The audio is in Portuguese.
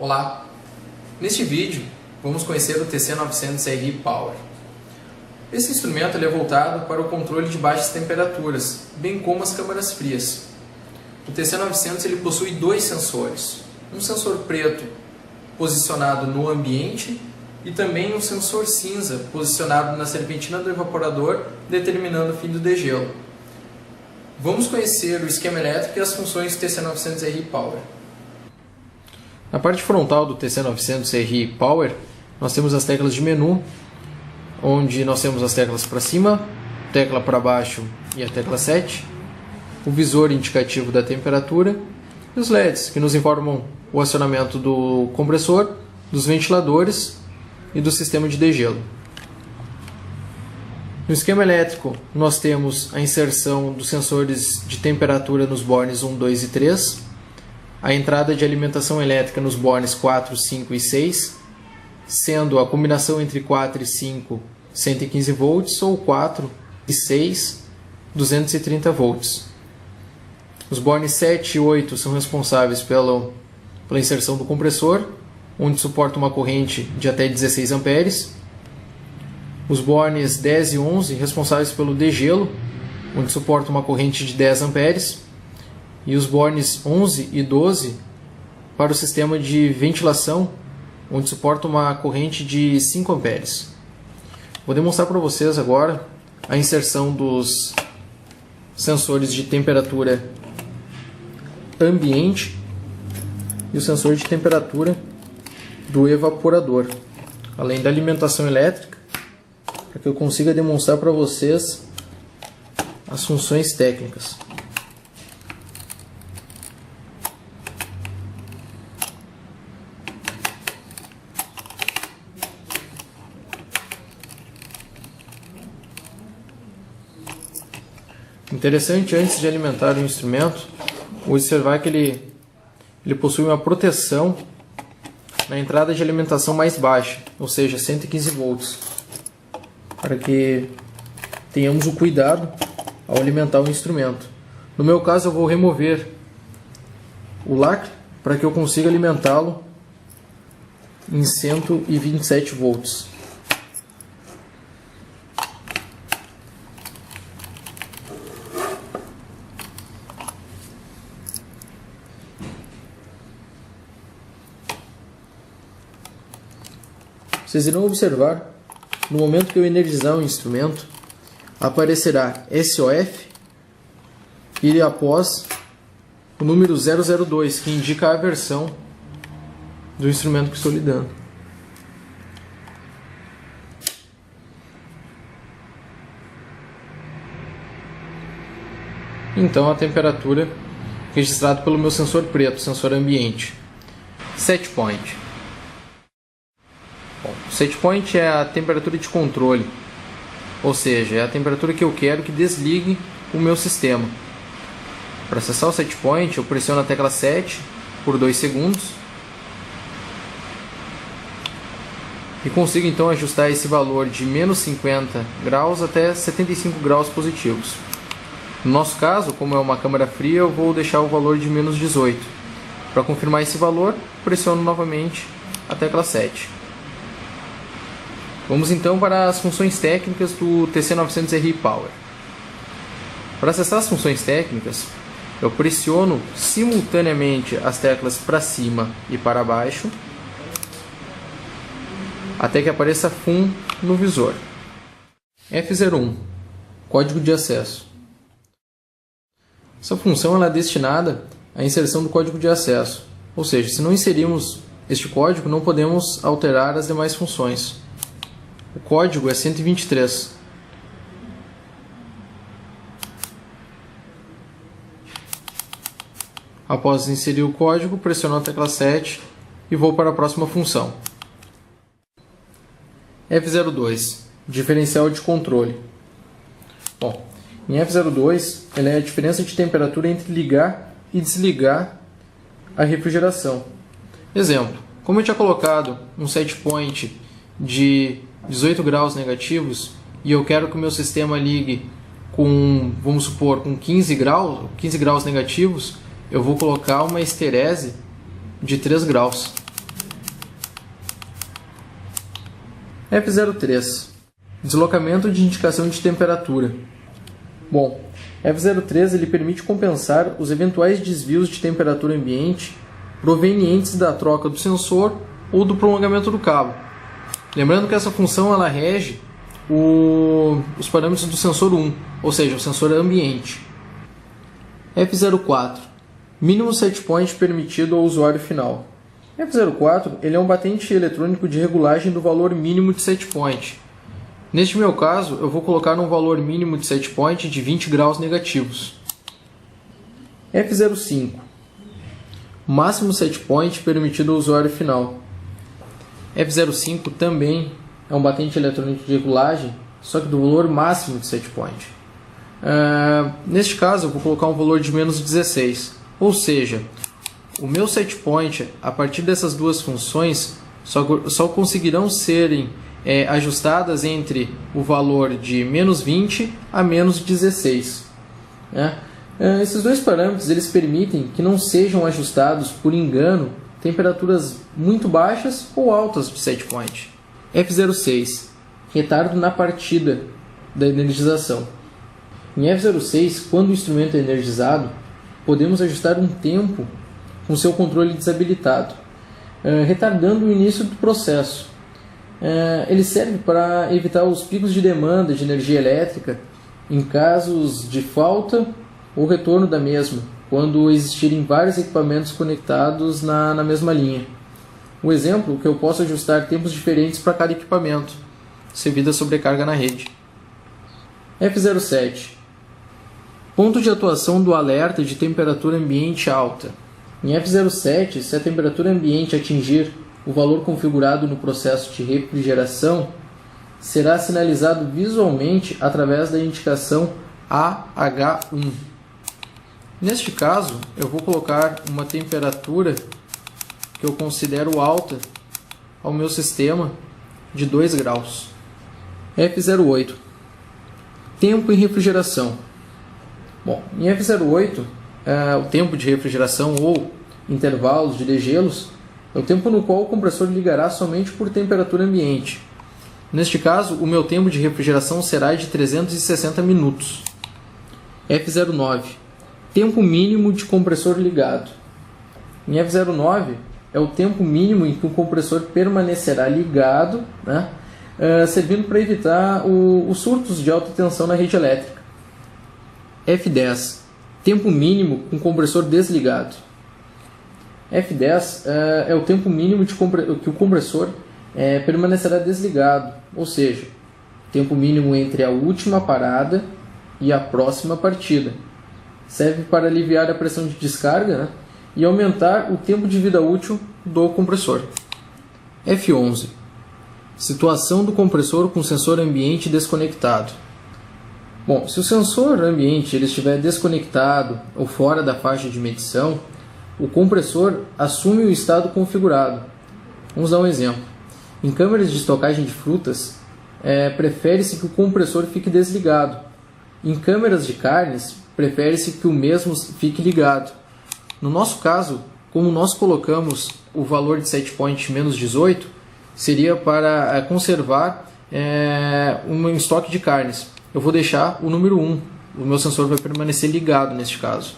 Olá! Neste vídeo vamos conhecer o TC900RI Power. Esse instrumento é voltado para o controle de baixas temperaturas, bem como as câmaras frias. O TC900 possui dois sensores, um sensor preto posicionado no ambiente e também um sensor cinza posicionado na serpentina do evaporador, determinando o fim do degelo. Vamos conhecer o esquema elétrico e as funções do TC900RI Power. Na parte frontal do TC900RI Power, nós temos as teclas de menu, onde nós temos as teclas para cima, tecla para baixo e a tecla 7, o visor indicativo da temperatura e os LEDs, que nos informam o acionamento do compressor, dos ventiladores e do sistema de degelo. No esquema elétrico, nós temos a inserção dos sensores de temperatura nos bornes 1, 2 e 3, a entrada de alimentação elétrica nos bornes 4, 5 e 6, sendo a combinação entre 4 e 5 115 volts ou 4 e 6 230 volts. Os bornes 7 e 8 são responsáveis pela inserção do compressor, onde suporta uma corrente de até 16 amperes. Os bornes 10 e 11 responsáveis pelo degelo, onde suporta uma corrente de 10 amperes. E os bornes 11 e 12 para o sistema de ventilação, onde suporta uma corrente de 5 amperes. Vou demonstrar para vocês agora a inserção dos sensores de temperatura ambiente e o sensor de temperatura do evaporador, além da alimentação elétrica, para que eu consiga demonstrar para vocês as funções técnicas. Interessante, antes de alimentar o instrumento, observar que ele possui uma proteção na entrada de alimentação mais baixa, ou seja, 115 volts, para que tenhamos o cuidado ao alimentar o instrumento. No meu caso, eu vou remover o lacre para que eu consiga alimentá-lo em 127 volts. Vocês irão observar, no momento que eu energizar o instrumento, aparecerá SOF e após o número 002, que indica a versão do instrumento que estou lidando. Então a temperatura registrada pelo meu sensor preto, sensor ambiente. Set point. Bom, o set point é a temperatura de controle, ou seja, é a temperatura que eu quero que desligue o meu sistema. Para acessar o set point, eu pressiono a tecla 7 por 2 segundos e consigo então ajustar esse valor de menos 50 graus até 75 graus positivos. No nosso caso, como é uma câmara fria, eu vou deixar o valor de menos 18. Para confirmar esse valor, pressiono novamente a tecla 7. Vamos então para as funções técnicas do TC900RI Power. Para acessar as funções técnicas, eu pressiono simultaneamente as teclas para cima e para baixo, até que apareça FUN no visor. F01, código de acesso. Essa função é destinada à inserção do código de acesso, ou seja, se não inserirmos este código, não podemos alterar as demais funções. O código é 123. Após inserir o código, pressiono a tecla 7 e vou para a próxima função. F02, diferencial de controle. Bom, em F02, ela é a diferença de temperatura entre ligar e desligar a refrigeração. Exemplo, como eu tinha colocado um set point de 18 graus negativos e eu quero que o meu sistema ligue com, vamos supor, com 15 graus negativos, eu vou colocar uma esterese de 3 graus. F03. Deslocamento de indicação de temperatura. Bom, F03 ele permite compensar os eventuais desvios de temperatura ambiente provenientes da troca do sensor ou do prolongamento do cabo. Lembrando que essa função ela rege os parâmetros do sensor 1, ou seja, o sensor ambiente. F04. Mínimo setpoint permitido ao usuário final. F04 ele é um batente eletrônico de regulagem do valor mínimo de setpoint. Neste meu caso, eu vou colocar um valor mínimo de setpoint de 20 graus negativos. F05. Máximo setpoint permitido ao usuário final. F05 também é um batente eletrônico de regulagem, só que do valor máximo de setpoint. Neste caso, eu vou colocar um valor de menos 16. Ou seja, o meu setpoint, a partir dessas duas funções, só conseguirão serem ajustadas entre o valor de menos 20 a menos 16. Esses dois parâmetros eles permitem que não sejam ajustados por engano temperaturas muito baixas ou altas de setpoint. F06. Retardo na partida da energização. Em F06, quando o instrumento é energizado, podemos ajustar um tempo com seu controle desabilitado, retardando o início do processo. Ele serve para evitar os picos de demanda de energia elétrica em casos de falta ou retorno da mesma, quando existirem vários equipamentos conectados na mesma linha. O exemplo é que eu posso ajustar tempos diferentes para cada equipamento, devido à sobrecarga na rede. F07. Ponto de atuação do alerta de temperatura ambiente alta. Em F07, se a temperatura ambiente atingir o valor configurado no processo de refrigeração, será sinalizado visualmente através da indicação AH1. Neste caso, eu vou colocar uma temperatura que eu considero alta ao meu sistema de 2 graus. F08. Tempo em refrigeração. Bom, em F08, o tempo de refrigeração ou intervalos de degelos é o tempo no qual o compressor ligará somente por temperatura ambiente. Neste caso, o meu tempo de refrigeração será de 360 minutos. F09. Tempo mínimo de compressor ligado. Em F09 é o tempo mínimo em que o compressor permanecerá ligado, servindo para evitar os surtos de alta tensão na rede elétrica. F10. Tempo mínimo com compressor desligado. F10 é o tempo mínimo que o compressor permanecerá desligado, ou seja, tempo mínimo entre a última parada e a próxima partida. Serve para aliviar a pressão de descarga e aumentar o tempo de vida útil do compressor. F11. Situação do compressor com sensor ambiente desconectado. Bom, se o sensor ambiente estiver desconectado ou fora da faixa de medição, o compressor assume o estado configurado. Vamos dar um exemplo. Em câmeras de estocagem de frutas, prefere-se que o compressor fique desligado. Em câmeras de carnes, prefere-se que o mesmo fique ligado. No nosso caso, como nós colocamos o valor de setpoint menos 18, seria para conservar um estoque de carnes. Eu vou deixar o número 1, o meu sensor vai permanecer ligado neste caso.